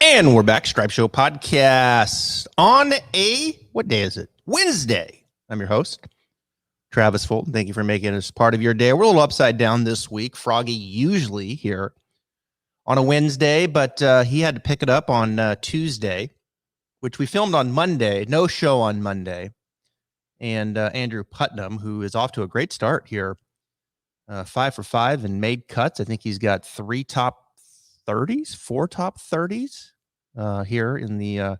And we're back, Stripe Show Podcast on what day is it? Wednesday. I'm your host, Travis Fulton. Thank you for making us part of your day. We're a little upside down this week. Froggy usually here on a Wednesday, but he had to pick it up on Tuesday, which we filmed on Monday. No show on Monday. And Andrew Putnam, who is off to a great start here, 5 for 5 and made cuts. I think he's got 4 top 30s here in the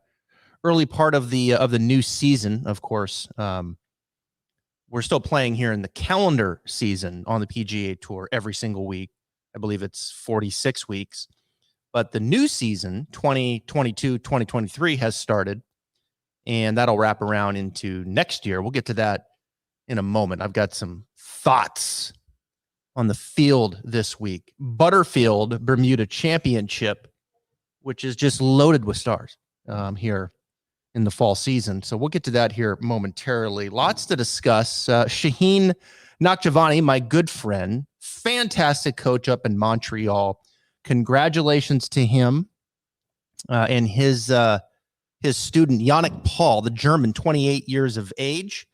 early part of the new season. Of course, we're still playing here in the calendar season on the PGA Tour every single week. I believe it's 46 weeks, but the new season 2022-2023 has started, and that'll wrap around into next year. We'll get to that in a moment. I've got some thoughts on the field this week. Butterfield Bermuda Championship, which is just loaded with stars here in the fall season. So we'll get to that here momentarily. Lots to discuss. Shaheen Nakhjavani, my good friend, fantastic coach up in Montreal. Congratulations to him and his student, Yannik Paul, the German, 28 years of age,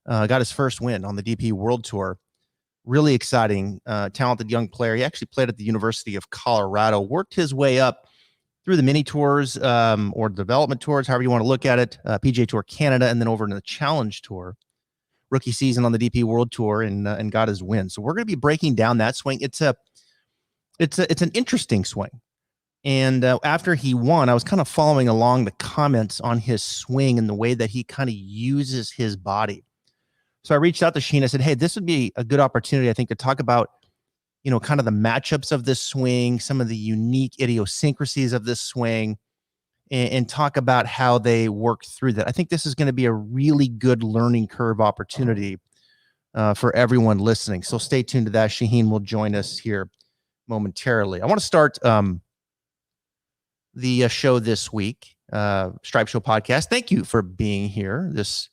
got his first win on the DP World Tour. Really exciting, talented young player. He actually played at the University of Colorado, worked his way up through the mini tours or development tours, however you want to look at it, PGA Tour Canada, and then over into the Challenge Tour. Rookie season on the DP World Tour and got his win. So we're going to be breaking down that swing. It's an interesting swing. And after he won, I was kind of following along the comments on his swing and the way that he kind of uses his body. So I reached out to Shaheen. I said, hey, this would be a good opportunity, I think, to talk about, kind of the matchups of this swing, some of the unique idiosyncrasies of this swing, and talk about how they work through that. I think this is going to be a really good learning curve opportunity for everyone listening. So stay tuned to that. Shaheen will join us here momentarily. I want to start the show this week, Stripe Show Podcast. Thank you for being here. This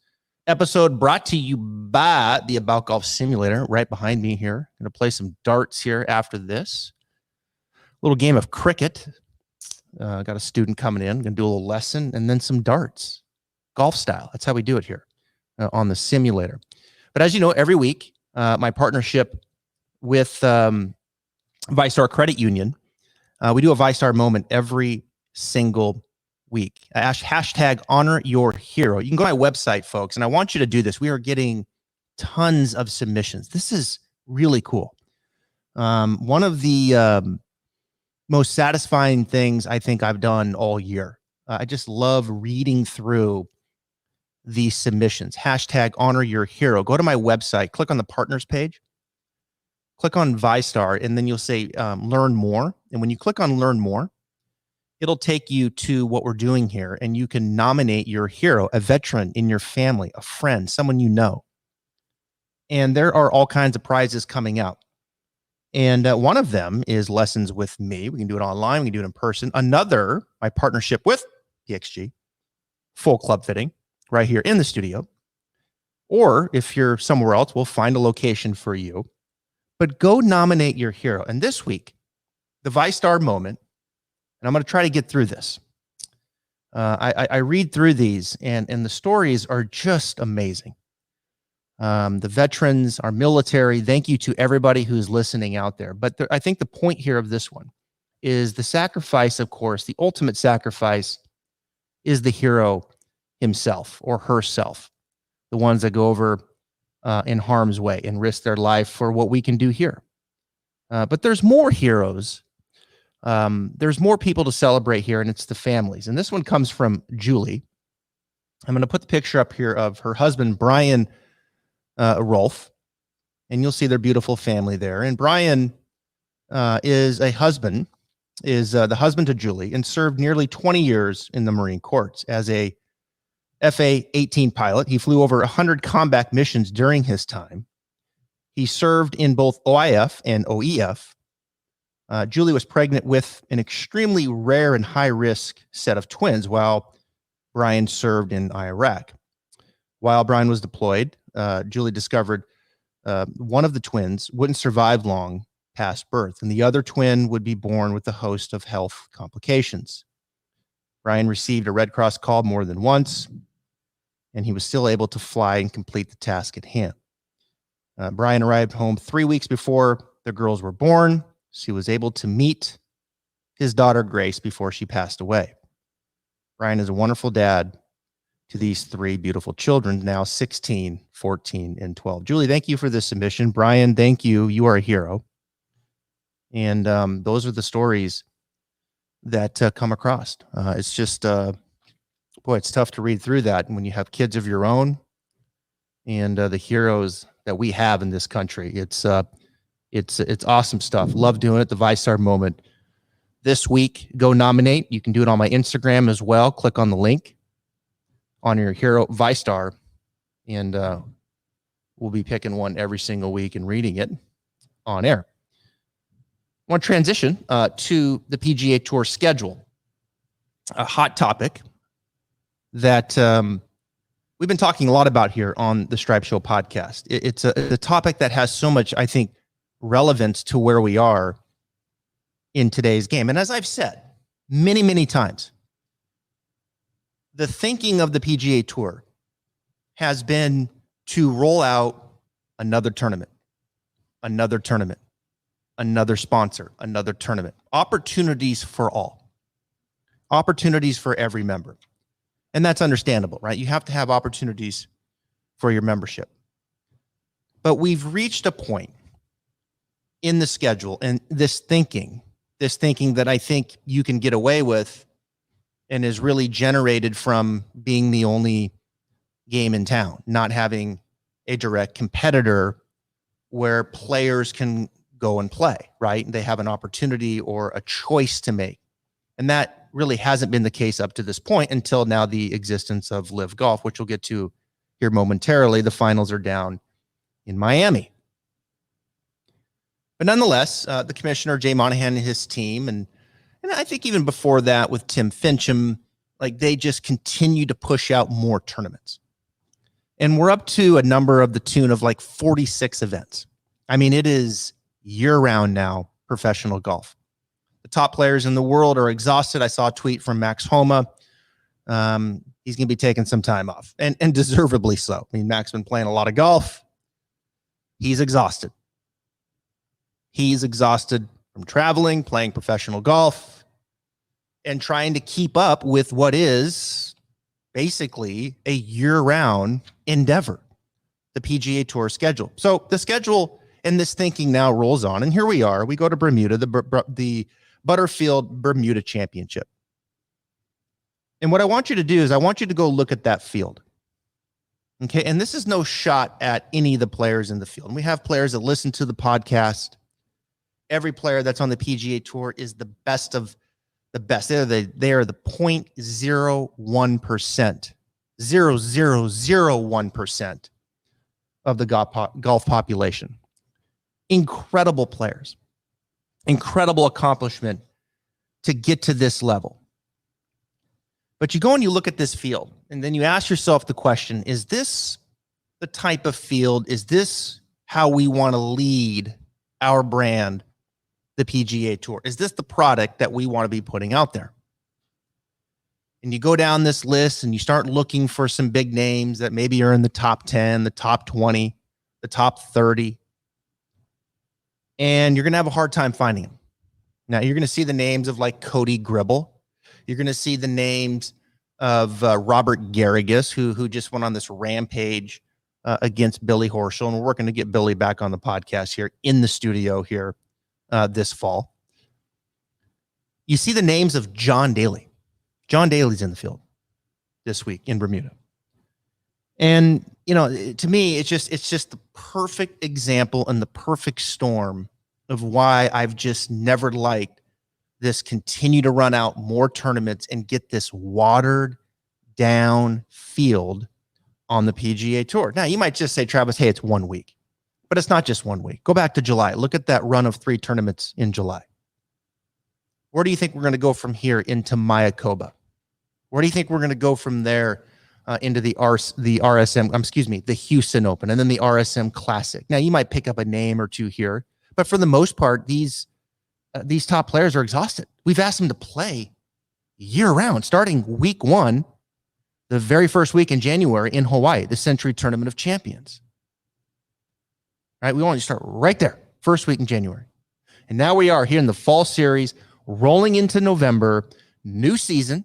episode brought to you by the About Golf Simulator right behind me here. Going to play some darts here after this. Little game of cricket. Got a student coming in. Going to do a little lesson and then some darts. Golf style. That's how we do it here on the simulator. But as you know, every week, my partnership with ViStar Credit Union, we do a ViStar moment every single week. Hashtag honor your hero. You can go to my website, folks, and I want you to do this. We are getting tons of submissions. This is really cool. One of the most satisfying things I think I've done all year. I just love reading through these submissions. Hashtag honor your hero. Go to my website, click on the partners page, click on ViStar, and then you'll say learn more. And when you click on learn more, it'll take you to what we're doing here, and you can nominate your hero, a veteran in your family, a friend, someone you know. And there are all kinds of prizes coming out. And one of them is lessons with me. We can do it online. We can do it in person. Another, my partnership with PXG, full club fitting right here in the studio. Or if you're somewhere else, we'll find a location for you. But go nominate your hero. And this week, the ViStar moment, and I'm going to try to get through this. I read through these, and the stories are just amazing. The veterans, our military, thank you to everybody who's listening out there. But I think the point here of this one is the sacrifice, of course, the ultimate sacrifice is the hero himself or herself, the ones that go over in harm's way and risk their life for what we can do here. But there's more heroes. There's more people to celebrate here, and it's the families. And this one comes from Julie. I'm going to put the picture up here of her husband, Brian Rolfe, and you'll see their beautiful family there. And Brian is the husband to Julie and served nearly 20 years in the Marine Corps as a FA-18 pilot. He flew over 100 combat missions during his time. He served in both OIF and OEF. Julie was pregnant with an extremely rare and high-risk set of twins while Brian served in Iraq. While Brian was deployed, Julie discovered one of the twins wouldn't survive long past birth, and the other twin would be born with a host of health complications. Brian received a Red Cross call more than once, and he was still able to fly and complete the task at hand. Brian arrived home 3 weeks before the girls were born. So he was able to meet his daughter, Grace, before she passed away. Brian is a wonderful dad to these 3 beautiful children, now 16, 14, and 12. Julie, thank you for this submission. Brian, thank you. You are a hero. And those are the stories that come across. It's just, boy, it's tough to read through that when you have kids of your own and the heroes that we have in this country. It's awesome stuff. Love doing it. The ViStar moment this week. Go nominate. You can do it on my Instagram as well. Click on the link on your hero ViStar, and we'll be picking one every single week and reading it on air. I want to transition to the PGA Tour schedule, a hot topic that we've been talking a lot about here on the Stripe Show podcast. It's a topic that has so much, I think, relevance to where we are in today's game. And as I've said many, many times, the thinking of the PGA Tour has been to roll out another tournament, another sponsor, another tournament. Opportunities for all. Opportunities for every member. And that's understandable, right? You have to have opportunities for your membership. But we've reached a point in the schedule and this thinking that I think you can get away with and is really generated from being the only game in town, not having a direct competitor where players can go and play, right? They have an opportunity or a choice to make. And that really hasn't been the case up to this point until now the existence of Liv Golf, which we'll get to here momentarily. The finals are down in Miami. But nonetheless, the commissioner, Jay Monahan, and his team, and I think even before that with Tim Fincham, like they just continue to push out more tournaments. And we're up to a number of the tune of like 46 events. I mean, it is year-round now, professional golf. The top players in the world are exhausted. I saw a tweet from Max Homa. He's going to be taking some time off, and deservedly so. I mean, Max has been playing a lot of golf. He's exhausted. He's exhausted from traveling, playing professional golf, and trying to keep up with what is basically a year-round endeavor, the PGA Tour schedule. So the schedule and this thinking now rolls on, and here we are. We go to Bermuda, the Butterfield Bermuda Championship. And what I want you to do is I want you to go look at that field. Okay, and this is no shot at any of the players in the field. And we have players that listen to the podcast. Every player that's on the PGA Tour is the best of the best. They are the 0.01%, 0.0001% of the golf population. Incredible players, incredible accomplishment to get to this level. But you go and you look at this field, and then you ask yourself the question, is this the type of field? Is this how we want to lead our brand, the PGA Tour? Is this the product that we want to be putting out there? And you go down this list and you start looking for some big names that maybe are in the top 10, the top 20, the top 30. And you're going to have a hard time finding them. Now, you're going to see the names of like Cody Gribble. You're going to see the names of Robert Garrigus, who just went on this rampage against Billy Horschel. And we're working to get Billy back on the podcast here in the studio here this fall. You see the names of John Daly. John Daly's in the field this week in Bermuda. And, you know, to me, it's just the perfect example and the perfect storm of why I've just never liked this continue to run out more tournaments and get this watered down field on the PGA Tour. Now, you might just say, Travis, hey, it's 1 week. But it's not just 1 week. Go back to July. Look at that run of 3 tournaments in July. Where do you think we're going to go from here into Mayakoba? Where do you think we're going to go from there into the Houston Open, and then the RSM Classic? Now, you might pick up a name or two here, but for the most part, these top players are exhausted. We've asked them to play year round, starting week 1, the very first week in January in Hawaii, the Century Tournament of Champions. Right? We want to start right there, first week in January. And now we are here in the fall series, rolling into November, new season.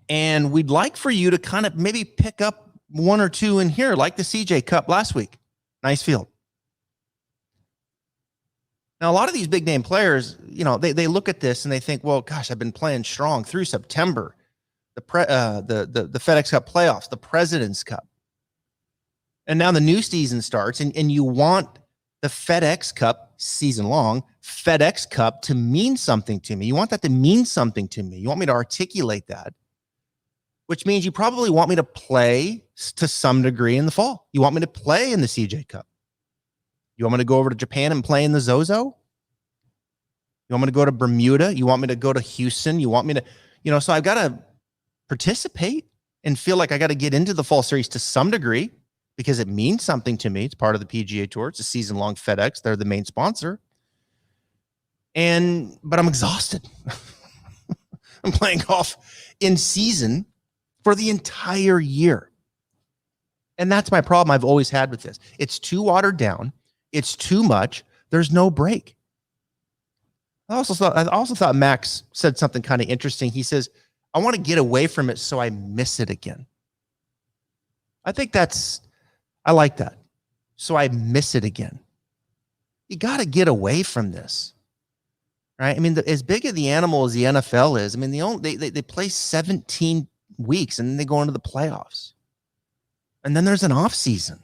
And we'd like for you to kind of maybe pick up one or two in here, like the CJ Cup last week. Nice field. Now, a lot of these big name players, you know, they look at this and they think, well, gosh, I've been playing strong through September, the FedEx Cup playoffs, the President's Cup. And now the new season starts, and you want the FedEx Cup season long, FedEx Cup to mean something to me. You want that to mean something to me. You want me to articulate that, which means you probably want me to play to some degree in the fall. You want me to play in the CJ Cup. You want me to go over to Japan and play in the Zozo? You want me to go to Bermuda? You want me to go to Houston? You want me to, you know, so I've got to participate and feel like I got to get into the fall series to some degree because it means something to me. It's part of the PGA Tour. It's a season-long FedEx. They're the main sponsor. But I'm exhausted. I'm playing golf in season for the entire year. And that's my problem I've always had with this. It's too watered down. It's too much. There's no break. I also thought Max said something kind of interesting. He says, I want to get away from it so I miss it again. I like that. So I miss it again. You got to get away from this. Right? I mean, as big of the animal as the NFL is, I mean, they play 17 weeks and then they go into the playoffs. And then there's an off season.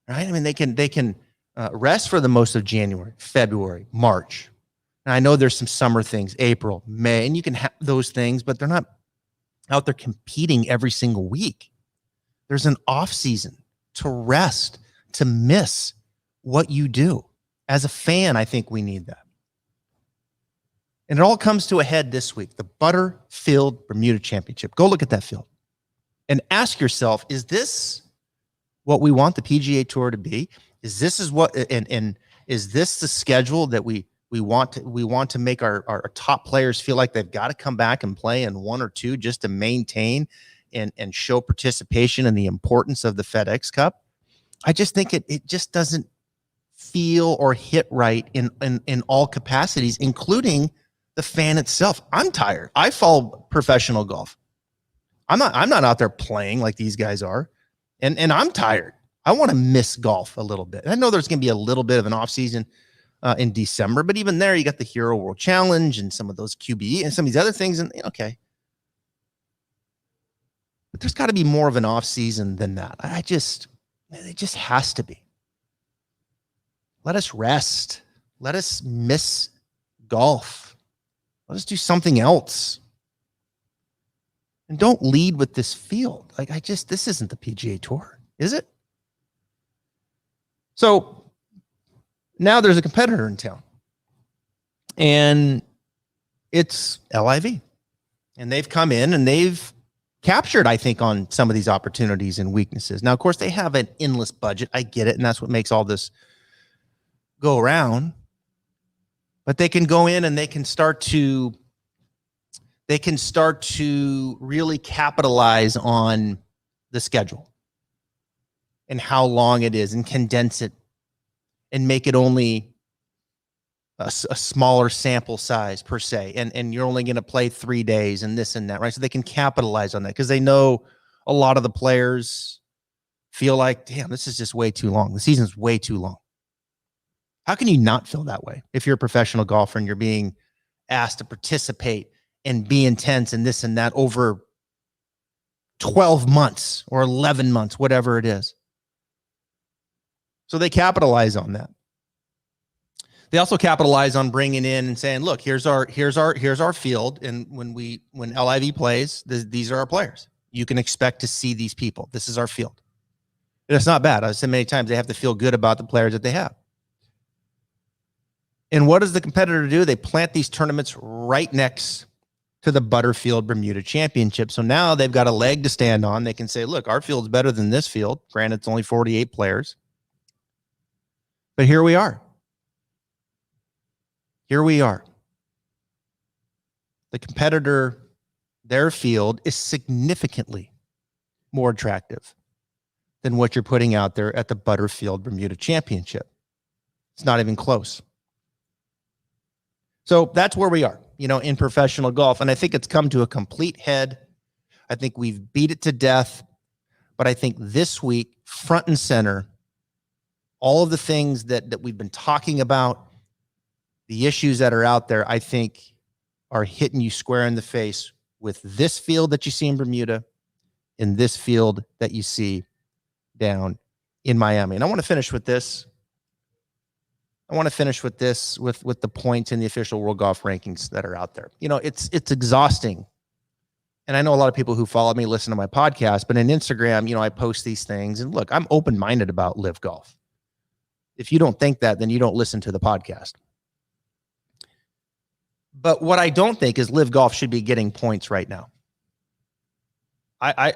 Right? I mean, they can rest for the most of January, February, March. And I know there's some summer things, April, May, and you can have those things, but they're not out there competing every single week. There's an off season to rest, to miss what you do. As a fan, I think we need that. And it all comes to a head this week, the Butterfield Bermuda Championship. Go look at that field and ask yourself, is this what we want the PGA Tour to be? Is this the schedule that we want to make our top players feel like they've got to come back and play in one or two just to maintain and show participation and the importance of the FedEx Cup? I just think it just doesn't feel or hit right in all capacities, including the fan itself. I'm tired. I follow professional golf. I'm not out there playing like these guys are. And I'm tired. I want to miss golf a little bit. I know there's going to be a little bit of an off season in December, but even there, you got the Hero World Challenge and some of those QBE and some of these other things. And okay, but there's got to be more of an off season than that. It just has to be. Let us rest. Let us miss golf. Let us do something else. And don't lead with this field. This isn't the PGA Tour, is it? So now there's a competitor in town. And it's LIV. And they've come in and they've captured, I think, on some of these opportunities and weaknesses. Now, of course, they have an endless budget. I get it. And that's what makes all this go around. But they can go in and they can start to really capitalize on the schedule and how long it is and condense it and make it only a smaller sample size per se. And you're only going to play 3 days and this and that, right? So they can capitalize on that because they know a lot of the players feel like, damn, this is just way too long. The season's way too long. How can you not feel that way if you're a professional golfer and you're being asked to participate and be intense and this and that over 12 months or 11 months, whatever it is? So they capitalize on that. They also capitalize on bringing in and saying, look, here's our field. And when LIV plays, these are our players. You can expect to see these people. This is our field. And it's not bad. I've said many times they have to feel good about the players that they have. And what does the competitor do? They plant these tournaments right next to the Butterfield Bermuda Championship. So now they've got a leg to stand on. They can say, look, our field's better than this field. Granted, it's only 48 players. But here we are. Here we are. the competitor, their field is significantly more attractive than what you're putting out there at the Butterfield Bermuda Championship. It's not even close. So that's where we are, in professional golf. And I think it's come to a complete head. I think we've beat it to death. But I think this week, front and center, all of the things that we've been talking about, the issues that are out there, I think are hitting you square in the face with this field that you see in Bermuda and this field that you see down in Miami. And I want to finish with this. with the points in the official World Golf rankings that are out there. It's exhausting. And I know a lot of people who follow me listen to my podcast, but in Instagram, I post these things. And look, I'm open-minded about Liv Golf. If you don't think that, then you don't listen to the podcast. But what I don't think is Liv Golf should be getting points right now.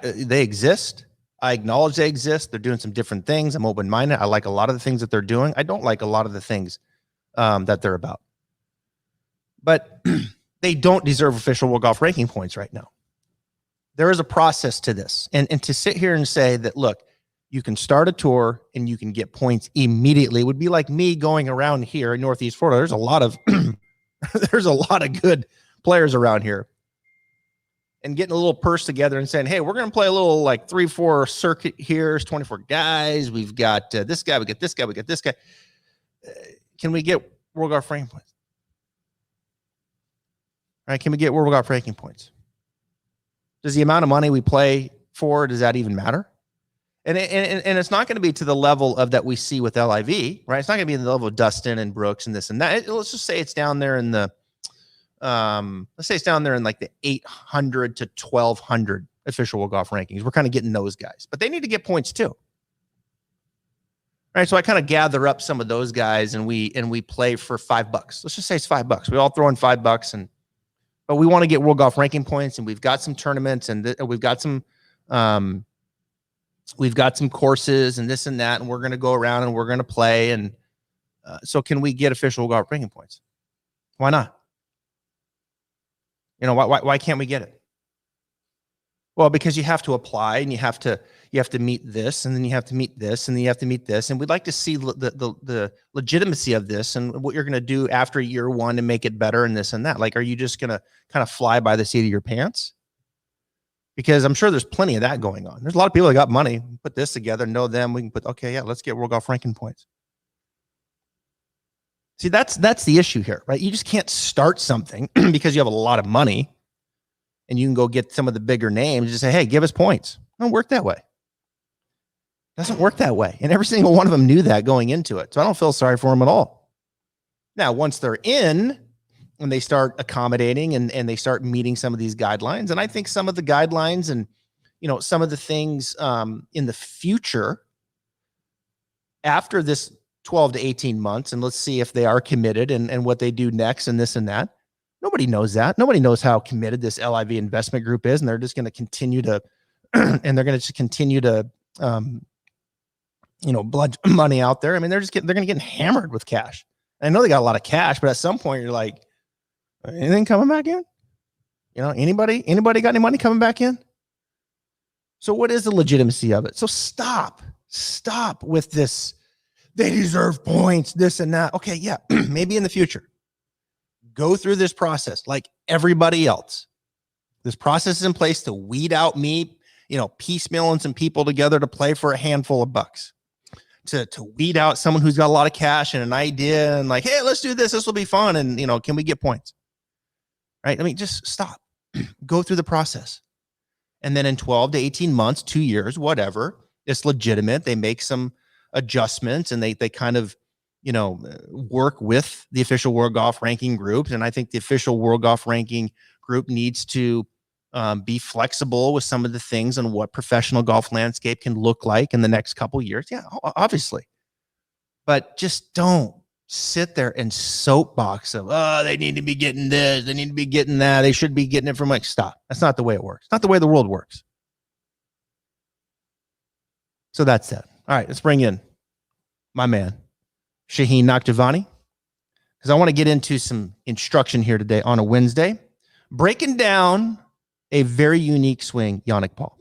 They exist. I acknowledge they exist. They're doing some different things. I'm open-minded. I like a lot of the things that they're doing. I don't like a lot of the things that they're about. But they don't deserve official World Golf ranking points right now. There is a process to this. And to sit here and say that, look, you can start a tour and you can get points immediately would be like me going around here in Northeast Florida. There's a lot of there's a lot of good players around here. And getting a little purse together and saying, hey, we're going to play a little like 3-4 circuit here. It's 24 guys. We've got this guy. We get this guy. We get this guy. Can we get World Golf ranking points? All right. Can we get World Golf ranking points? Does the amount of money we play for, does that even matter? And it's not going to be to the level of that we see with LIV, right? It's not going to be in the level of Dustin and Brooks and this and that. Let's just say it's down there in the, let's say it's down there in like the 800 to 1200 official World Golf rankings. We're kind of getting those guys, but they need to get points too. All right. So I kind of gather up some of those guys and we play for $5. Let's just say it's $5. We all throw in $5 but we want to get World Golf ranking points, and we've got some tournaments and we've got some courses and this and that, and we're going to go around and we're going to play. And so can we get official World Golf ranking points? Why not? Why can't we get it? Well, because you have to apply and you have to meet this, and then you have to meet this, and then you have to meet this. And we'd like to see the legitimacy of this and what you're going to do after year one to make it better and this and that. Like, are you just going to kind of fly by the seat of your pants? Because I'm sure there's plenty of that going on. There's a lot of people that got money, put this together, know them. We can put, okay, yeah, let's get World Golf ranking points. See, that's the issue here, right? You just can't start something because you have a lot of money and you can go get some of the bigger names and just say, hey, give us points. It don't work that way. It doesn't work that way. And every single one of them knew that going into it. So I don't feel sorry for them at all. Now, once they're in and they start accommodating and they start meeting some of these guidelines, and I think some of the guidelines and, some of the things in the future after this 12 to 18 months, and let's see if they are committed and what they do next and this and that. Nobody knows that. Nobody knows how committed this LIV investment group is, and they're just going to continue to, and they're going to just continue to, blood money out there. I mean, they're going to get hammered with cash. And I know they got a lot of cash, but at some point you're like, anything coming back in? Anybody got any money coming back in? So what is the legitimacy of it? So stop with this. They deserve points, this and that. Okay, yeah, maybe in the future. Go through this process like everybody else. This process is in place to weed out me, piecemealing some people together to play for a handful of bucks. To weed out someone who's got a lot of cash and an idea and like, hey, let's do this. This will be fun. And, can we get points? Right? I mean, just stop. Go through the process. And then in 12 to 18 months, 2 years, whatever, it's legitimate. They make some adjustments and they kind of, work with the official World Golf ranking group. And I think the official World Golf ranking group needs to be flexible with some of the things on what professional golf landscape can look like in the next couple years. Yeah, obviously. But just don't sit there and soapbox of, they need to be getting this, they need to be getting that, they should be getting it from stop. That's not the way it works. It's not the way the world works. So that's that. All right, let's bring in my man, Shaheen Nakhjavani, because I want to get into some instruction here today on a Wednesday. breaking down a very unique swing, Yannik Paul.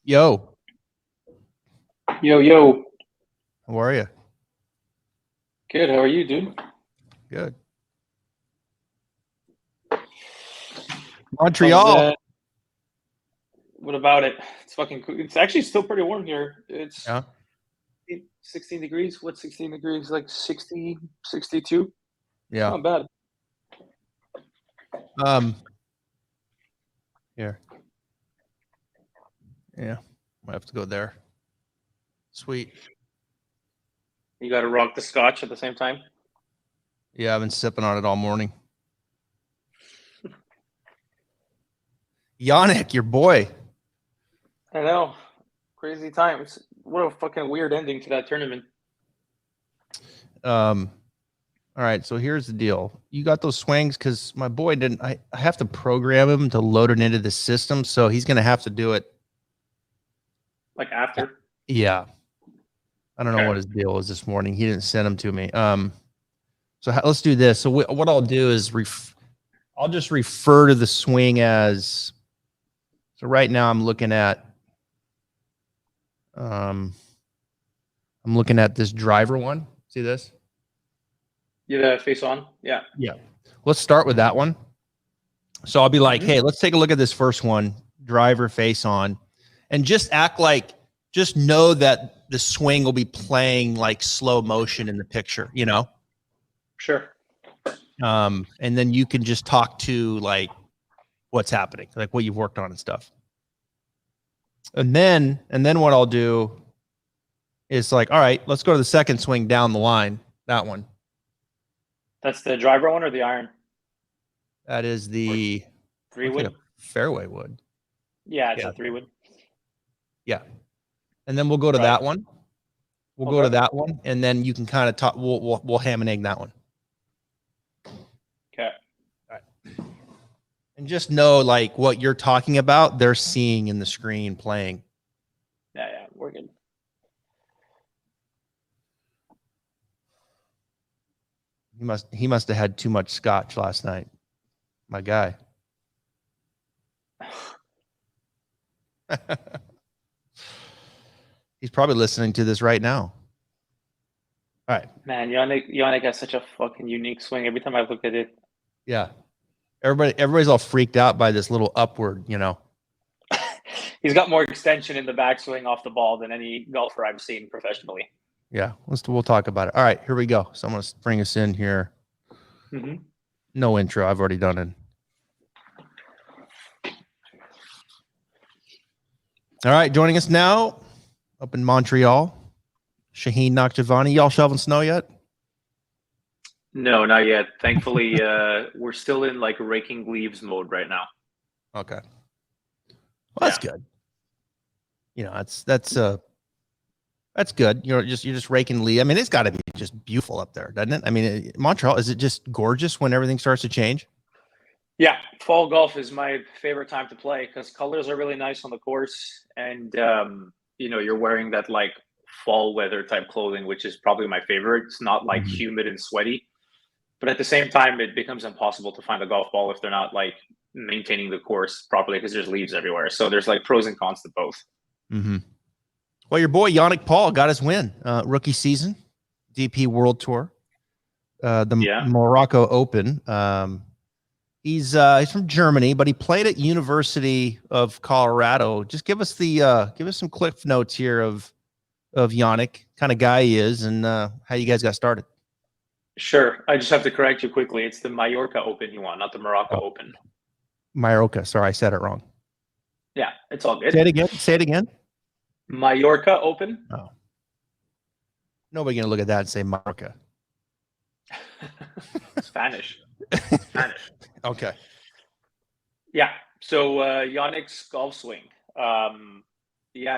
Yo, Yo. how are you? Good. How are you, dude? Good. How's Montreal. that? What about it? It's fucking cool. It's actually still pretty warm here. It's Yeah. 16 degrees. What's 16 degrees? Like 60, 62? It's Yeah. not bad. Um. Here. Yeah. Might have to go there. Sweet. You got to rock the scotch at the same time. Yeah, I've been sipping on it all morning. Yannik, your boy. I know. Crazy times. What a fucking weird ending to that tournament. All right, so here's the deal. You got those swings because my boy didn't. I have to program him to load it into the system, so he's gonna have to do it. Like after. Yeah. I don't know Okay. what his deal was this morning. He didn't send them to me. So let's do this. So what I'll do is I'll just refer to the swing as. So right now I'm looking at this driver one. See this? Yeah, face on. Yeah. Yeah. Let's start with that one. So I'll be like, Mhm. hey, let's take a look at this first one, driver face on, and just act like, just know that the swing will be playing like slow motion in the picture, you know? Sure. And then you can just talk to like what's happening, like what you've worked on and stuff. And then what I'll do is like, all right, let's go to the second swing down the line. That one. That's the driver one or the iron? That is the Three wood? fairway wood. Yeah, it's Yeah. a 3-wood. Yeah. And then we'll go to Right. that one. We'll go Okay. to that one, and then you can kind of talk. We'll ham and egg that one. Okay. All right. And just know, like, what you're talking about, they're seeing in the screen playing. Yeah, we're good. He must have had too much scotch last night. My guy. He's probably listening to this right now. All right. Man, Yannik has such a fucking unique swing. Every time I look at it, Yeah. Everybody's all freaked out by this little upward, you know. he's got more extension in the backswing off the ball than any golfer I've seen professionally. Yeah. We'll talk about it. All right, here we go. So I'm going to bring us in here. Mm-hmm. No intro. I've already done it. All right, joining us now up in Montreal, Shaheen, Nakhjavani. Y'all shoveling snow yet? No, not yet. Thankfully, we're still in like raking leaves mode right now. Okay. Well, that's good. You know, that's good. You're just raking leaves. I mean, it's got to be just beautiful up there, doesn't it? I mean, Montreal, is it just gorgeous when everything starts to change? Yeah, fall golf is my favorite time to play because colors are really nice on the course, and you're wearing that like fall weather type clothing, which is probably my favorite. It's not like humid and sweaty, but at the same time, it becomes impossible to find a golf ball if they're not like maintaining the course properly because there's leaves everywhere. So there's like pros and cons to both. Mm-hmm. Well, your boy Yannik Paul got his win, rookie season, DP World Tour, the Morocco Open. He's from Germany, but he played at University of Colorado. Just give us some cliff notes here of Yannik, kind of guy he is, and how you guys got started. Sure. I just have to correct you quickly. It's the Mallorca Open you want, not the Morocco Open. Mallorca. Sorry, I said it wrong. Yeah, it's all good. Say it again. Mallorca Open. Oh. Nobody gonna look at that and say Mallorca. Spanish. Okay. Yeah. So Yannick's golf swing.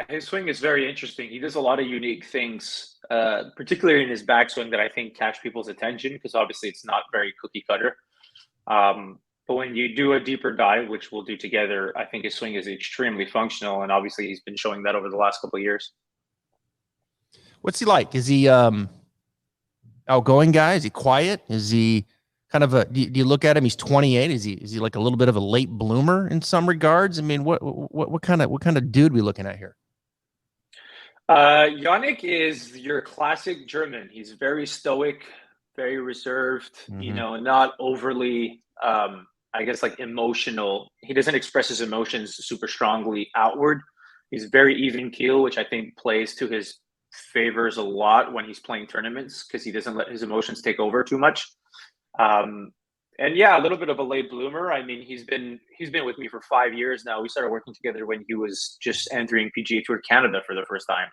His swing is very interesting. He does a lot of unique things, particularly in his backswing that I think catch people's attention because obviously it's not very cookie cutter. But when you do a deeper dive, which we'll do together, I think his swing is extremely functional, and obviously he's been showing that over the last couple of years. What's he like? Is he outgoing guy? Is he quiet? Is he kind of do you look at him? He's 28. Is he like a little bit of a late bloomer in some regards? I mean, what kind of dude we looking at here? Yannik is your classic German. He's very stoic, very reserved, not overly, I guess, like emotional. He doesn't express his emotions super strongly outward. He's very even keel, which I think plays to his favors a lot when he's playing tournaments because he doesn't let his emotions take over too much. And yeah, a little bit of a late bloomer. I mean, he's been with me for 5 years now. We started working together when he was just entering PGA Tour Canada for the first time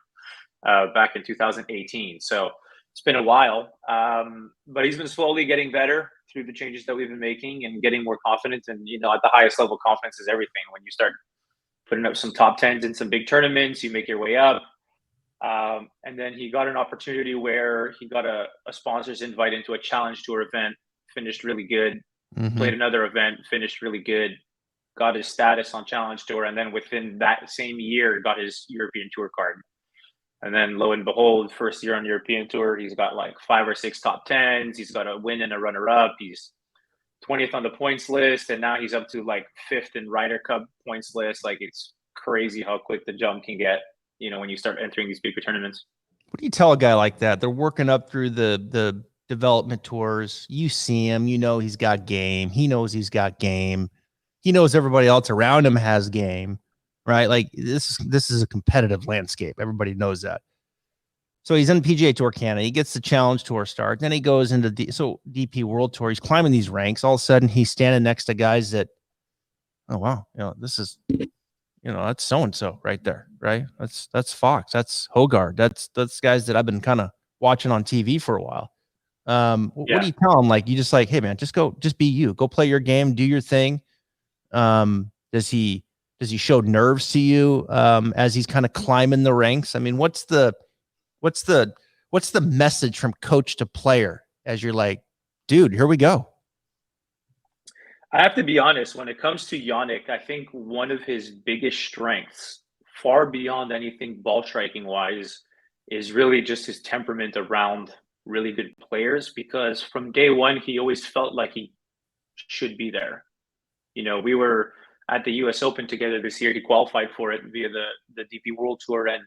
back in 2018. So it's been a while, but he's been slowly getting better through the changes that we've been making and getting more confident. And at the highest level, confidence is everything. When you start putting up some top tens in some big tournaments, you make your way up. And then he got an opportunity where he got a sponsor's invite into a Challenge Tour event. Finished really good, played another event, finished really good, got his status on Challenge Tour, and then within that same year got his European Tour card. And then lo and behold, first year on European Tour, he's got like 5 or 6 top tens. He's got a win and a runner-up. He's 20th on the points list, and now he's up to like 5th in Ryder Cup points list. Like, it's crazy how quick the jump can get, when you start entering these bigger tournaments. What do you tell a guy like that? They're working up through the development tours. You see him, he's got game. He knows he's got game. He knows everybody else around him has game, right? Like this is a competitive landscape. Everybody knows that. So he's in PGA Tour Canada. He gets the Challenge Tour start. Then he goes into DP World Tour. He's climbing these ranks. All of a sudden, he's standing next to guys that, oh wow, this is, that's so and so right there, right? That's Fox. That's Hogard. That's guys that I've been kind of watching on TV for a while. What do you tell him? Like, you just like, hey man, just be you, go play your game, do your thing. Does he show nerves to you as he's kind of climbing the ranks? I mean, what's the message from coach to player as you're like, dude, here we go? I have to be honest, when it comes to Yannik, I think one of his biggest strengths, far beyond anything ball striking wise, is really just his temperament around really good players, because from day one, he always felt like he should be there. We were at the US Open together this year. He qualified for it via the DP World Tour. And,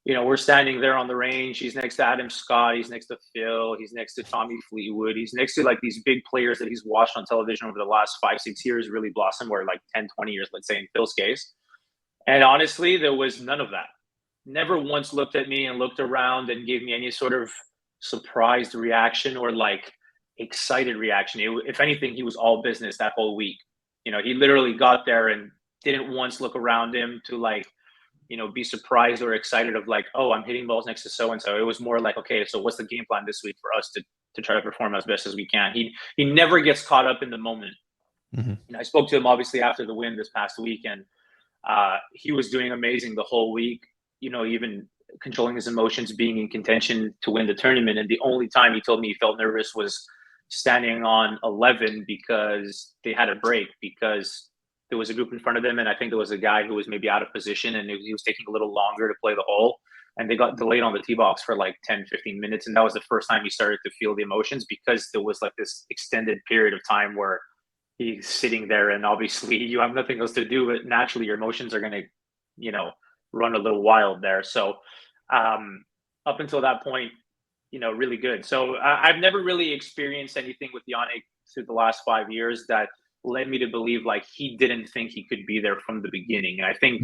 we're standing there on the range. He's next to Adam Scott. He's next to Phil. He's next to Tommy Fleetwood. He's next to like these big players that he's watched on television over the last 5-6 years really blossom, or like 10-20 years, let's say, in Phil's case. And honestly, there was none of that. Never once looked at me and looked around and gave me any sort of surprised reaction or like excited reaction. If anything, he was all business that whole week. He literally got there and didn't once look around him to like, be surprised or excited of like, oh, I'm hitting balls next to so-and-so. It was more like, okay, so what's the game plan this week for us to try to perform as best as we can? He never gets caught up in the moment. I spoke to him obviously after the win this past week, and he was doing amazing the whole week, even controlling his emotions, being in contention to win the tournament. And the only time he told me he felt nervous was standing on 11 because they had a break, because there was a group in front of them, and I think there was a guy who was maybe out of position, and he was taking a little longer to play the hole, and they got delayed on the tee box for like 10-15 minutes. And that was the first time he started to feel the emotions, because there was like this extended period of time where he's sitting there, and obviously you have nothing else to do, but naturally your emotions are going to, run a little wild there. So up until that point, really good. So I've never really experienced anything with Yannik through the last 5 years that led me to believe like he didn't think he could be there from the beginning. And I think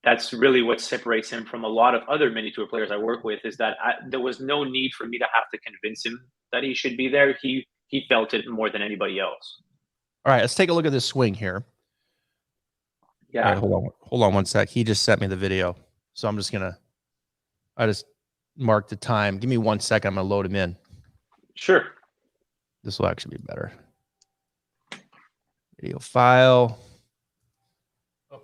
that's really what separates him from a lot of other mini tour players I work with, is that there was no need for me to have to convince him that he should be there. He felt it more than anybody else. All right, let's take a look at this swing here. Yeah. Right, hold on 1 sec. He just sent me the video. So I just marked the time. Give me 1 second. I'm going to load him in. Sure. This will actually be better. Video file. Oh.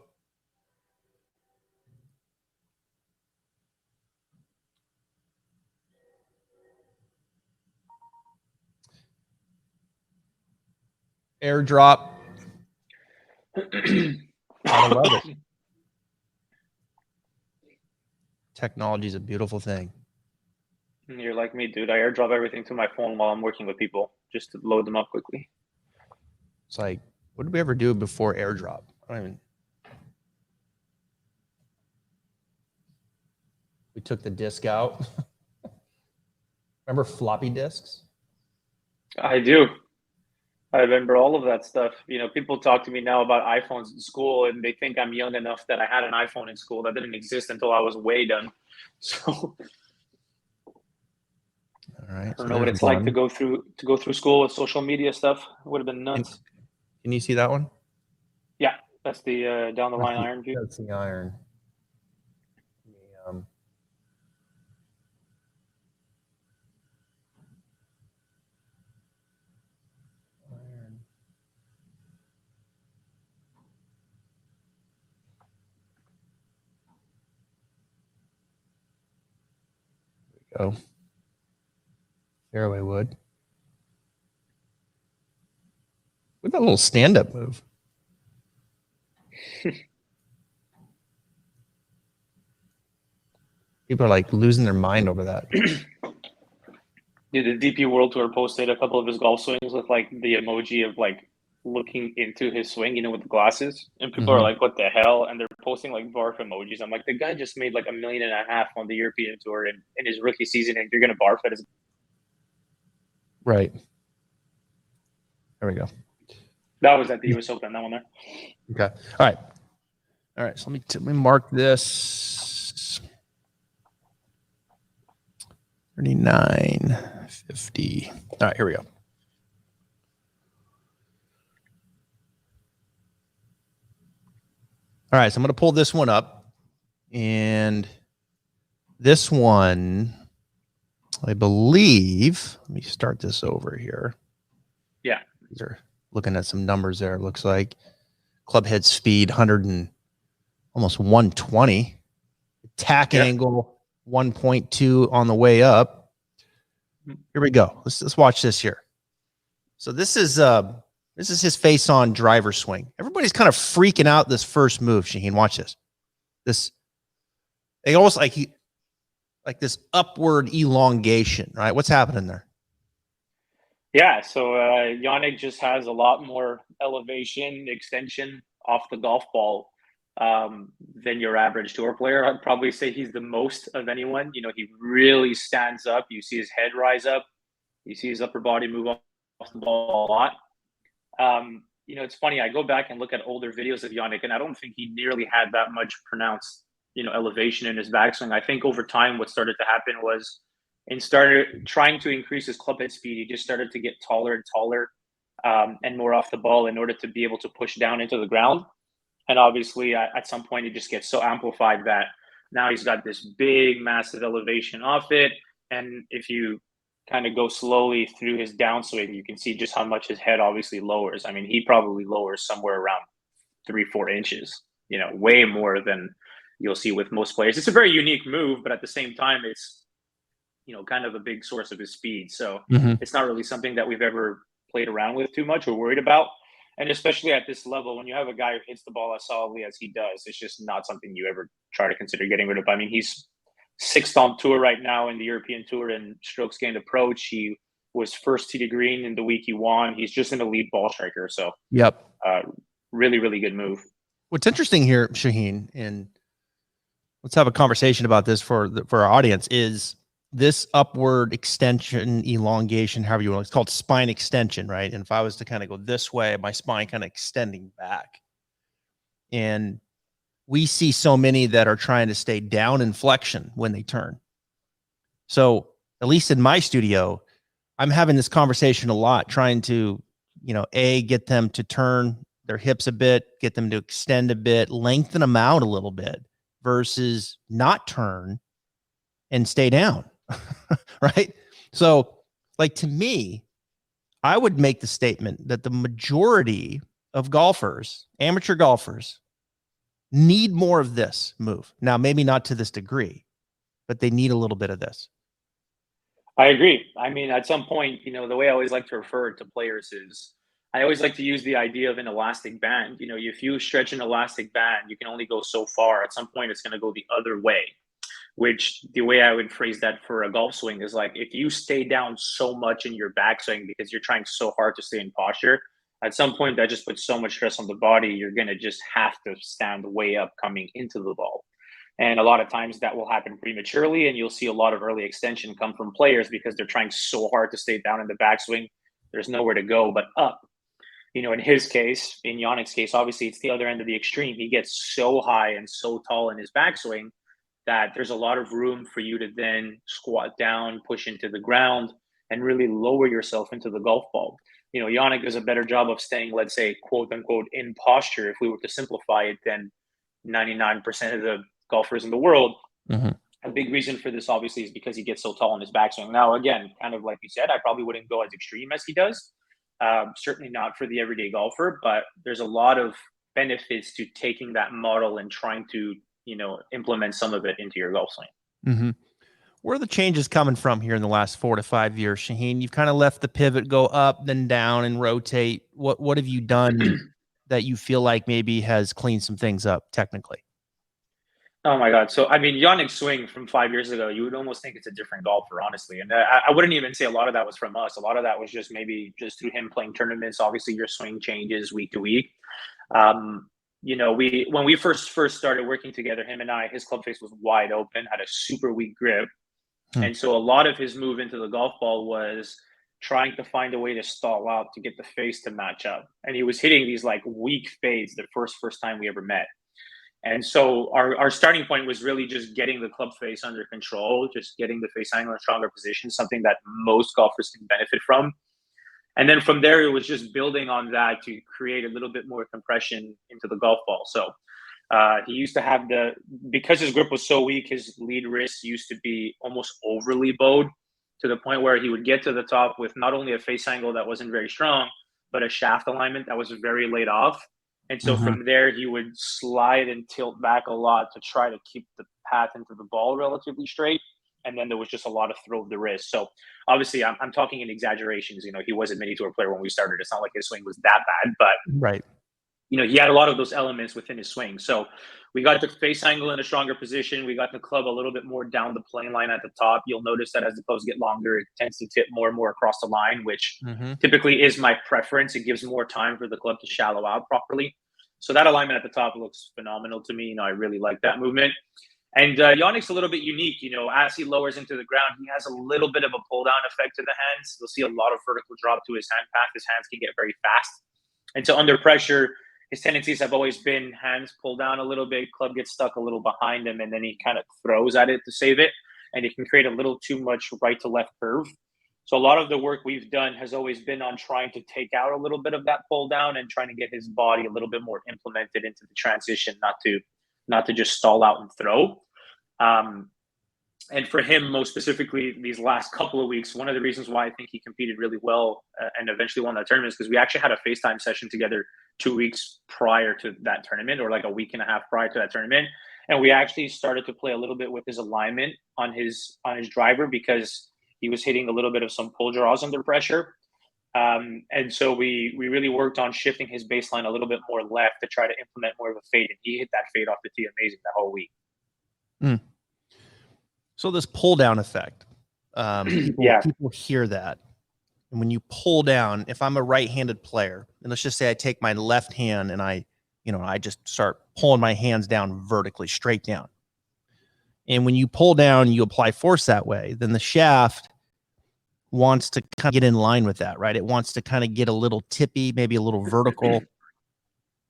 AirDrop. I love it. Technology is a beautiful thing. You're like me, dude. I airdrop everything to my phone while I'm working with people just to load them up quickly. It's like, what did we ever do before airdrop? I don't even. We took the disc out. Remember floppy disks? I do. I remember all of that stuff. People talk to me now about iPhones in school, and they think I'm young enough that I had an iPhone in school. That didn't exist until I was way done. So All right. I don't So know what there's it's like one. to go through school with social media stuff. It would have been nuts. Can you see that one? Yeah, that's the down the line iron view. That's the iron. Um, iron. There we go. Fairway wood. With that little stand-up move. People are like losing their mind over that. Dude, the DP World Tour posted a couple of his golf swings with like the emoji of like looking into his swing, with the glasses. And people are like, what the hell? And they're posting like barf emojis. I'm like, the guy just made like $1.5 million on the European Tour in his rookie season, and you're gonna barf at his. Right. There we go. That was at the US Open, that one there. Okay. All right. So let me mark this. 39.50. All right, here we go. All right, so I'm going to pull this one up. And this one, I believe, let me start this over here. Yeah. These are looking at some numbers there, it looks like. Club head speed, 100 and almost 120. Tack angle, 1.2 on the way up. Here we go. Let's watch this here. So this is his face-on driver swing. Everybody's kind of freaking out this first move, Shaheen. Watch this. They almost like this upward elongation, right? What's happening there? Yeah, so Yannik just has a lot more elevation, extension off the golf ball than your average tour player. I'd probably say he's the most of anyone. He really stands up. You see his head rise up. You see his upper body move off the ball a lot. It's funny. I go back and look at older videos of Yannik, and I don't think he nearly had that much pronounced, elevation in his backswing. I think over time, what started to happen was, and started trying to increase his club head speed, he just started to get taller and taller and more off the ball in order to be able to push down into the ground. And obviously, at some point, it just gets so amplified that now he's got this big, massive elevation off it. And if you kind of go slowly through his downswing, you can see just how much his head obviously lowers. I mean, he probably lowers somewhere around 3-4 inches, way more than you'll see with most players. It's a very unique move, but at the same time, it's kind of a big source of his speed. So it's not really something that we've ever played around with too much or worried about. And especially at this level, when you have a guy who hits the ball as solidly as he does, it's just not something you ever try to consider getting rid of. I mean, he's 6th on tour right now in the European Tour in strokes gained approach. He was first tee to green in the week he won. He's just an elite ball striker. So, really, really good move. What's interesting here, Shaheen, and let's have a conversation about this for our audience, is this upward extension, elongation, however you want, it's called spine extension, right? And if I was to kind of go this way, my spine kind of extending back. And we see so many that are trying to stay down in flexion when they turn. So at least in my studio, I'm having this conversation a lot, trying to, get them to turn their hips a bit, get them to extend a bit, lengthen them out a little bit versus not turn and stay down. Right. So like, to me, I would make the statement that the majority of golfers, amateur golfers, need more of this move. Now, maybe not to this degree, but they need a little bit of this. I agree. I mean, at some point, the way I always like to refer to players is, I always like to use the idea of an elastic band. If you stretch an elastic band, you can only go so far. At some point, it's going to go the other way. which the way I would phrase that for a golf swing is like, if you stay down so much in your backswing because you're trying so hard to stay in posture, at some point that just puts so much stress on the body, you're going to just have to stand way up coming into the ball. And a lot of times that will happen prematurely, and you'll see a lot of early extension come from players because they're trying so hard to stay down in the backswing. There's nowhere to go but up. In his case, in Yannick's case, obviously it's the other end of the extreme. He gets so high and so tall in his backswing that there's a lot of room for you to then squat down, push into the ground, and really lower yourself into the golf ball. Yannick does a better job of staying, let's say, quote unquote, in posture, if we were to simplify it, than 99% of the golfers in the world. Mm-hmm. A big reason for this, obviously, is because he gets so tall in his backswing. Now, again, kind of like you said, I probably wouldn't go as extreme as he does. Certainly not for the everyday golfer, but there's a lot of benefits to taking that model and trying to, implement some of it into your golf swing. Mm-hmm. Where are the changes coming from here in the last 4 to 5 years, Shaheen? You've kind of left the pivot go up, then down, and rotate. What have you done that you feel like maybe has cleaned some things up technically? Oh my God. So, I mean, Yannick's swing from 5 years ago, you would almost think it's a different golfer, honestly. And I wouldn't even say a lot of that was from us. A lot of that was just maybe just through him playing tournaments. Obviously, your swing changes week to week. When we first started working together, him and I, his club face was wide open, had a super weak grip. And so a lot of his move into the golf ball was trying to find a way to stall out to get the face to match up. And he was hitting these like weak fades the first time we ever met. And so our starting point was really just getting the club face under control, just getting the face angle in a stronger position, something that most golfers can benefit from. And then from there, it was just building on that to create a little bit more compression into the golf ball. So he used to have because his grip was so weak, his lead wrist used to be almost overly bowed, to the point where he would get to the top with not only a face angle that wasn't very strong, but a shaft alignment that was very laid off. And so from there, he would slide and tilt back a lot to try to keep the path into the ball relatively straight. And then there was just a lot of throw of the wrist. So obviously, I'm talking in exaggerations. He was a mini tour player when we started. It's not like his swing was that bad, but right. He had a lot of those elements within his swing. So we got the face angle in a stronger position. We got the club a little bit more down the plane line at the top. You'll notice that as the clubs get longer, it tends to tip more and more across the line, which typically is my preference. It gives more time for the club to shallow out properly. So that alignment at the top looks phenomenal to me. I really like that movement. And Yannick's a little bit unique. As he lowers into the ground, he has a little bit of a pull down effect to the hands. You'll see a lot of vertical drop to his hand path. His hands can get very fast. And so under pressure, his tendencies have always been hands pull down a little bit, club gets stuck a little behind him, and then he kind of throws at it to save it. And it can create a little too much right to left curve. So a lot of the work we've done has always been on trying to take out a little bit of that pull down and trying to get his body a little bit more implemented into the transition, not to just stall out and throw. And for him, most specifically, these last couple of weeks, one of the reasons why I think he competed really well and eventually won that tournament is because we actually had a FaceTime session together 2 weeks prior to that tournament, or like a week and a half prior to that tournament. And we actually started to play a little bit with his alignment on his driver, because he was hitting a little bit of some pull draws under pressure. And so we really worked on shifting his baseline a little bit more left to try to implement more of a fade. And he hit that fade off the tee amazing that whole week. So this pull down effect, people hear that. And when you pull down, if I'm a right-handed player, and let's just say I take my left hand and I just start pulling my hands down vertically, straight down. And when you pull down, you apply force that way, then the shaft wants to kind of get in line with that, right? It wants to kind of get a little tippy, maybe a little vertical.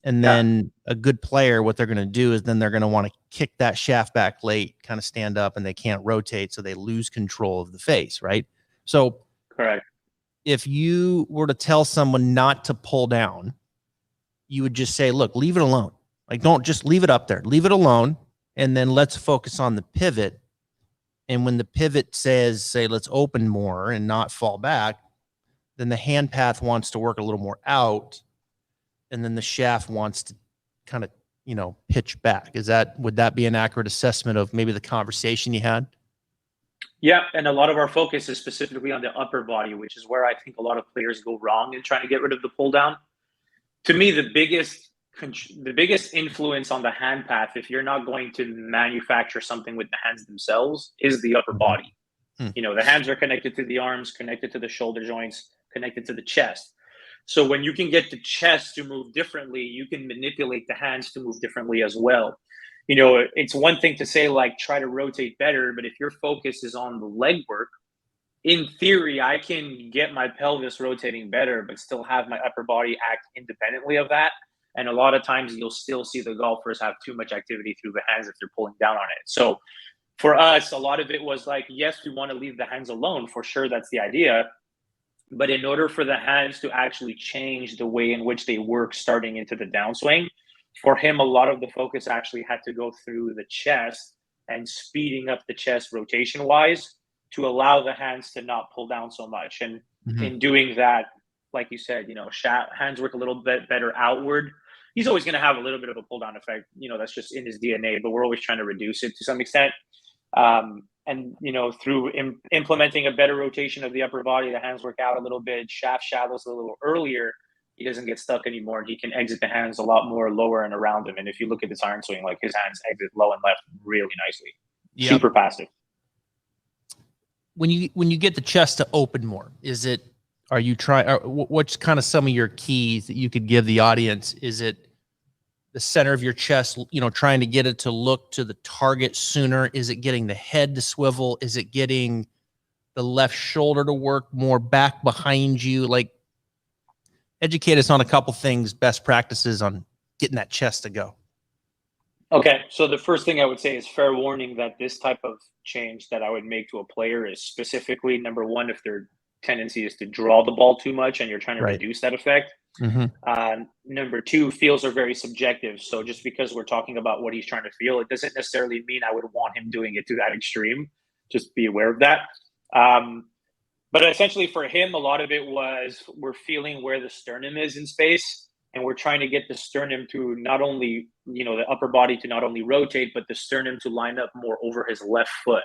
And then a good player, what they're going to do is then they're going to want to kick that shaft back late, kind of stand up, and they can't rotate, so they lose control of the face, right? So correct. If you were to tell someone not to pull down, you would just say, look, leave it alone. Like, don't just leave it up there. Leave it alone, and then let's focus on the pivot. And when the pivot says, say, let's open more and not fall back, then the hand path wants to work a little more out, and then the shaft wants to kind of, pitch back. Would that be an accurate assessment of maybe the conversation you had? Yeah, and a lot of our focus is specifically on the upper body, which is where I think a lot of players go wrong in trying to get rid of the pull down. To me, the biggest the biggest influence on the hand path, if you're not going to manufacture something with the hands themselves, is the upper body. You know, the hands are connected to the arms, connected to the shoulder joints, connected to the chest. So when you can get the chest to move differently, you can manipulate the hands to move differently as well. You know, it's one thing to say, like, try to rotate better, but if your focus is on the leg work, in theory, I can get my pelvis rotating better, but still have my upper body act independently of that. And a lot of times you'll still see the golfers have too much activity through the hands if they're pulling down on it. So for us, a lot of it was like, yes, we want to leave the hands alone. For sure, that's the idea. But in order for the hands to actually change the way in which they work starting into the downswing, for him, a lot of the focus actually had to go through the chest and speeding up the chest rotation wise to allow the hands to not pull down so much. And in doing that, like you said, you know, hands work a little bit better outward. He's always going to have a little bit of a pull down effect. You know, that's just in his DNA, but we're always trying to reduce it to some extent. And, you know, through implementing a better rotation of the upper body, the hands work out a little bit, shaft shallows a little earlier. He doesn't get stuck anymore. He can exit the hands a lot more lower and around him. And if you look at this iron swing, like his hands exit low and left really nicely. Yep. Super passive. When you get the chest to open more, are you trying, what's kind of some of your keys that you could give the audience? Is it the center of your chest, you know, trying to get it to look to the target sooner? Is it getting the head to swivel? Is it getting the left shoulder to work more back behind you? Like, educate us on a couple things, best practices on getting that chest to go. Okay, so the first thing I would say is fair warning that this type of change that I would make to a player is specifically, number one, if their tendency is to draw the ball too much and you're trying to reduce that effect. Number two, feels are very subjective. So just because we're talking about what he's trying to feel, it doesn't necessarily mean I would want him doing it to that extreme. Just be aware of that. But essentially for him, a lot of it was we're feeling where the sternum is in space. And we're trying to get the sternum to not only, you know, the upper body to not only rotate, but the sternum to line up more over his left foot.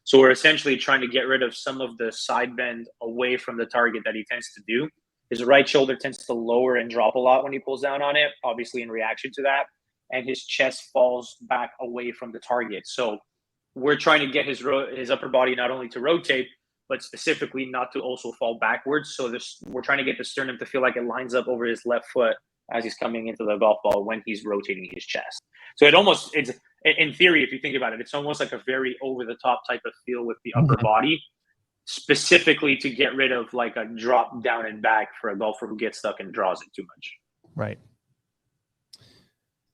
So we're essentially trying to get rid of some of the side bend away from the target that he tends to do. His right shoulder tends to lower and drop a lot when he pulls down on it, obviously in reaction to that. And his chest falls back away from the target. So we're trying to get his upper body not only to rotate, but specifically not to also fall backwards. So we're trying to get the sternum to feel like it lines up over his left foot as he's coming into the golf ball when he's rotating his chest. So it's in theory, if you think about it, it's almost like a very over the top type of feel with the upper body, specifically to get rid of like a drop down and back for a golfer who gets stuck and draws it too much. Right.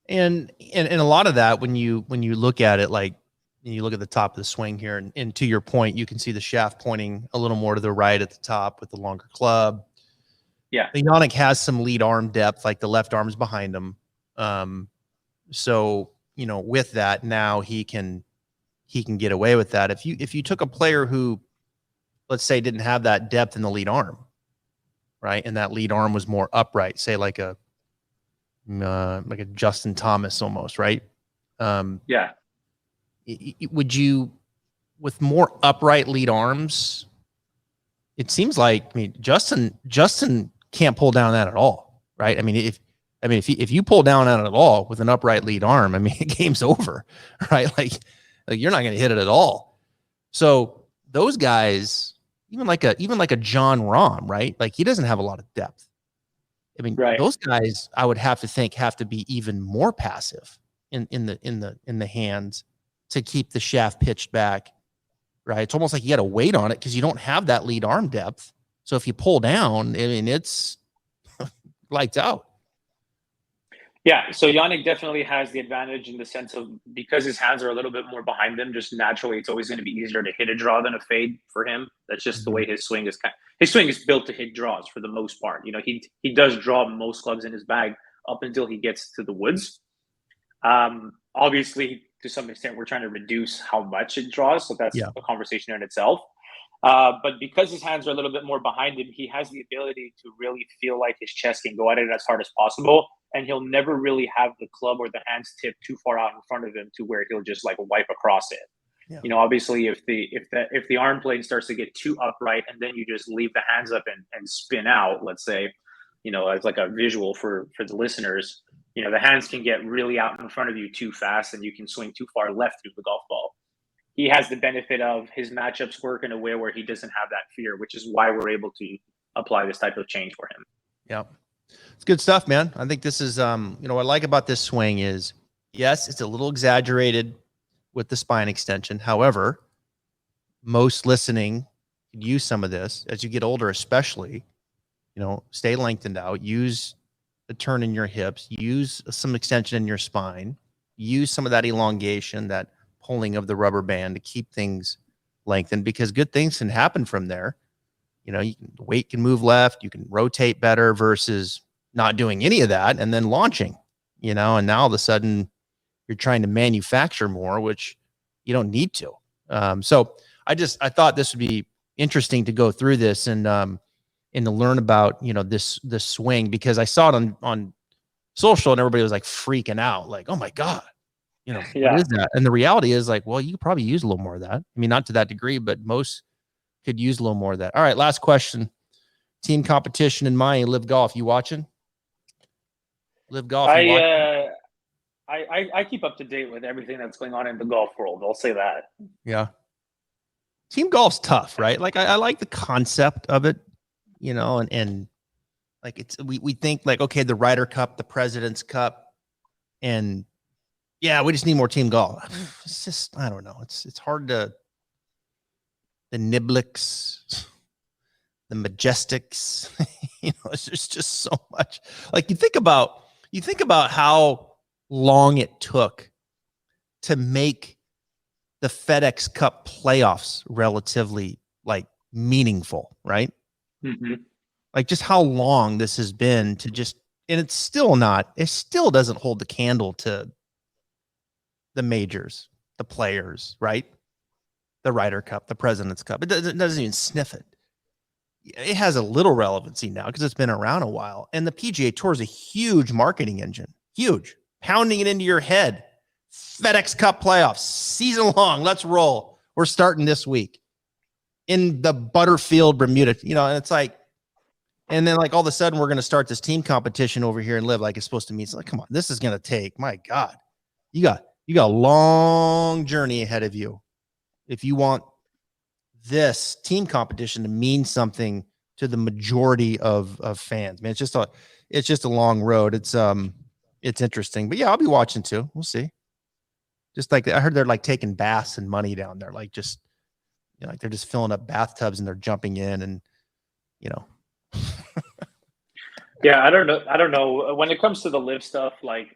And a lot of that, when you look at it, like you look at the top of the swing here, and to your point, you can see the shaft pointing a little more to the right at the top with the longer club. Yeah. Yannik has some lead arm depth, like the left arm's behind him. So, you know, with that, now he can get away with that. If you took a player who, let's say, didn't have that depth in the lead arm, right, and that lead arm was more upright, say like a Justin Thomas almost, right? Yeah. Would you, with more upright lead arms, it seems like, I mean, Justin can't pull down that at all, right? I mean, if you pull down on it at all with an upright lead arm, I mean, game's over, right? Like you're not going to hit it at all. So those guys, even like a John Rahm, right? Like he doesn't have a lot of depth. I mean, those guys, I would have to think, have to be even more passive in the hands to keep the shaft pitched back, right? It's almost like you got to wait on it because you don't have that lead arm depth. So if you pull down, I mean, it's lights out. Yeah, so Yannik definitely has the advantage in the sense of, because his hands are a little bit more behind him, just naturally it's always going to be easier to hit a draw than a fade for him. That's just the way his swing is. His swing is built to hit draws for the most part. You know, he does draw most clubs in his bag up until he gets to the woods. Obviously, to some extent, we're trying to reduce how much it draws, so that's a conversation in itself. But because his hands are a little bit more behind him, he has the ability to really feel like his chest can go at it as hard as possible. And he'll never really have the club or the hands tip too far out in front of him to where he'll just like wipe across it. Yeah. You know, obviously if the arm plane starts to get too upright and then you just leave the hands up and spin out, let's say, you know, as like a visual for the listeners, the hands can get really out in front of you too fast and you can swing too far left through the golf ball. He has the benefit of his matchups work in a way where he doesn't have that fear, which is why we're able to apply this type of change for him. Yeah. It's good stuff, man. I think this is, what I like about this swing is, yes, it's a little exaggerated with the spine extension. However, most listening could use some of this as you get older, especially, stay lengthened out, use the turn in your hips, use some extension in your spine, use some of that elongation, that pulling of the rubber band to keep things lengthened, because good things can happen from there. The weight can move left, you can rotate better versus not doing any of that and then launching, and now all of a sudden you're trying to manufacture more, which you don't need to. So I thought this would be interesting to go through this and to learn about, this swing, because I saw it on social and everybody was like freaking out, like, oh my God, Yeah. What is that? And the reality is like, well, you could probably use a little more of that. I mean, not to that degree, but most could use a little more of that. All right. Last question. Team competition in Miami, Liv Golf. You watching? Liv Golf. I keep up to date with everything that's going on in the golf world. I'll say that. Yeah. Team golf's tough, right? Like I like the concept of it, and like we think like, okay, the Ryder Cup, the President's Cup, and yeah, we just need more team golf. It's just, I don't know. It's hard to, the Nibliks, the Majestics, there's just so much. Like you think about how long it took to make the FedEx Cup playoffs relatively like meaningful, right? Mm-hmm. Like just how long this has been to just, and it still doesn't hold the candle to the majors, the players, right? The Ryder Cup, the President's Cup. It doesn't even sniff it. It has a little relevancy now because it's been around a while. And the PGA Tour is a huge marketing engine, huge, pounding it into your head. FedEx Cup playoffs, season long. Let's roll. We're starting this week in the Butterfield, Bermuda, and it's like, and then like all of a sudden we're going to start this team competition over here and Live like it's supposed to mean. It's like, come on, this is going to take, my God, you got a long journey ahead of you if you want this team competition to mean something to the majority of fans. Man, it's just a long road. It's interesting, but yeah, I'll be watching too. We'll see. Just like I heard they're like taking baths and money down there, like just like they're just filling up bathtubs and they're jumping in and Yeah, I don't know. When it comes to the Live stuff, like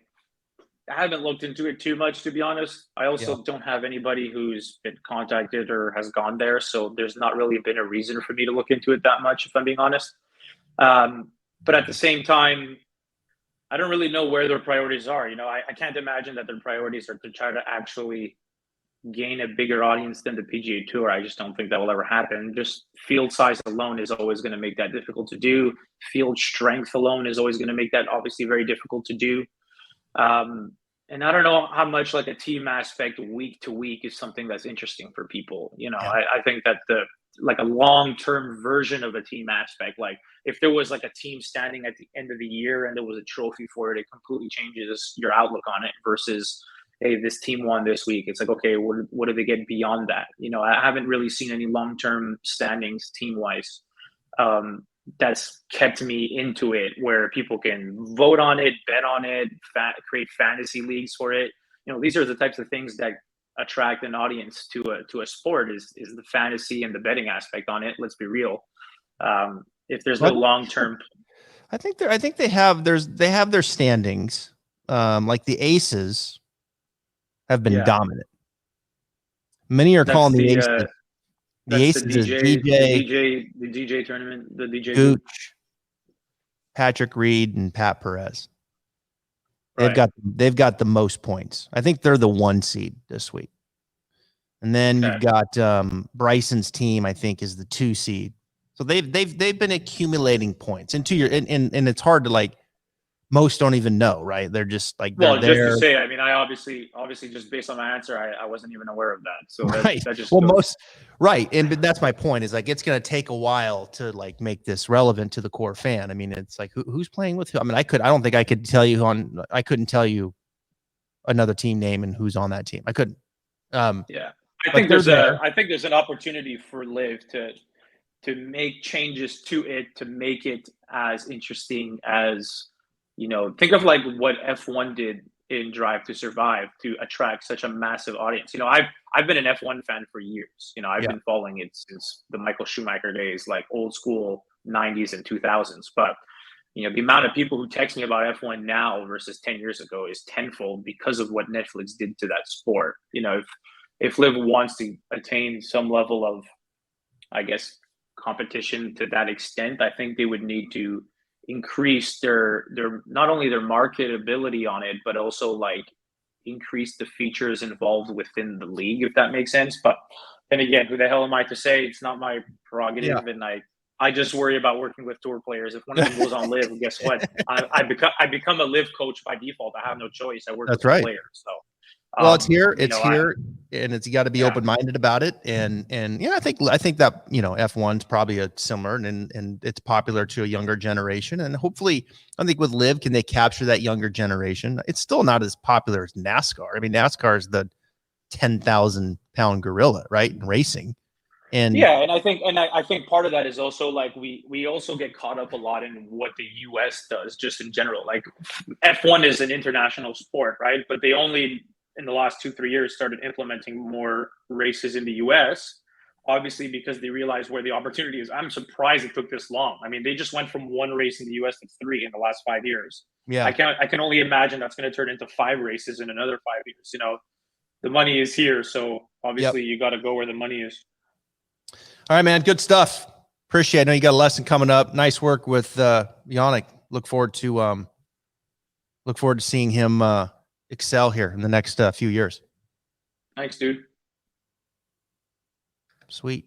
I haven't looked into it too much, to be honest. I also don't have anybody who's been contacted or has gone there, so there's not really been a reason for me to look into it that much, if I'm being honest. But at the same time, I don't really know where their priorities are. I can't imagine that their priorities are to try to actually gain a bigger audience than the PGA Tour. I just don't think that will ever happen. Just field size alone is always going to make that difficult to do. Field strength alone is always going to make that obviously very difficult to do. And I don't know how much like a team aspect week to week is something that's interesting for people. I think that like a long-term version of a team aspect, like if there was like a team standing at the end of the year and there was a trophy for it, it completely changes your outlook on it versus, hey, this team won this week. It's like, okay, what do they get beyond that? I haven't really seen any long-term standings team-wise that's kept me into it, where people can vote on it, bet on it, create fantasy leagues for it. These are the types of things that attract an audience to a sport is the fantasy and the betting aspect on it. Let's be real. If there's no long-term, I think they have their standings. Like the aces have been dominant. Many are calling the aces. The aces is the DJ tournament, the DJ Gooch, Patrick Reed, and Pat Perez. They've got the most points. I think they're the 1 seed this week. And then you've got Bryson's team, I think, is the 2 seed. So they've been accumulating points. And it's hard to like most don't even know, right? They're just like, Well, they're just to there. say, I mean, I obviously just based on my answer, I wasn't even aware of that. So Right. that just Well, goes. right. And but that's my point, is like, it's going to take a while to like make this relevant to the core fan. I mean, it's like, who's playing with who? I mean, I don't think I could tell you I couldn't tell you another team name and who's on that team. I couldn't. Yeah. I But think they're there. I think there's an opportunity for Liv to make changes to it to make it as interesting as, think of like what F1 did in Drive to Survive to attract such a massive audience. I've been an F1 fan for years. I've Yeah. been following it since the Michael Schumacher days, like old school 90s and 2000s. But the amount of people who text me about F1 now versus 10 years ago is tenfold because of what Netflix did to that sport. If Liv wants to attain some level of, I guess, competition to that extent, I think they would need to increase their not only their marketability on it, but also like increase the features involved within the league, if that makes sense. But then again, who the hell am I to say? It's not my prerogative, and I just worry about working with tour players. If one of them goes on Liv, guess what? I become a Liv coach by default. I have no choice. I work with the players. So well, it's here, and it's, you got to be open-minded about it. And I think that, F1's probably a similar, and it's popular to a younger generation. And hopefully, I think with Liv, can they capture that younger generation? It's still not as popular as NASCAR. I mean, NASCAR is the 10,000-pound gorilla, right? In racing. And I think part of that is also like we also get caught up a lot in what the US does just in general. Like F1 is an international sport, right? But they only in the last 2-3 years started implementing more races in the US, obviously because they realized where the opportunity is. I'm surprised it took this long. I mean, they just went from 1 race in the US to 3 in the last 5 years. Yeah. I can only imagine that's going to turn into 5 races in another 5 years. The money is here, so obviously you got to go where the money is. All right, man. Good stuff. Appreciate it. I know you got a lesson coming up. Nice work with Yannik. Look forward to seeing him excel here in the next few years. Thanks, dude. Sweet.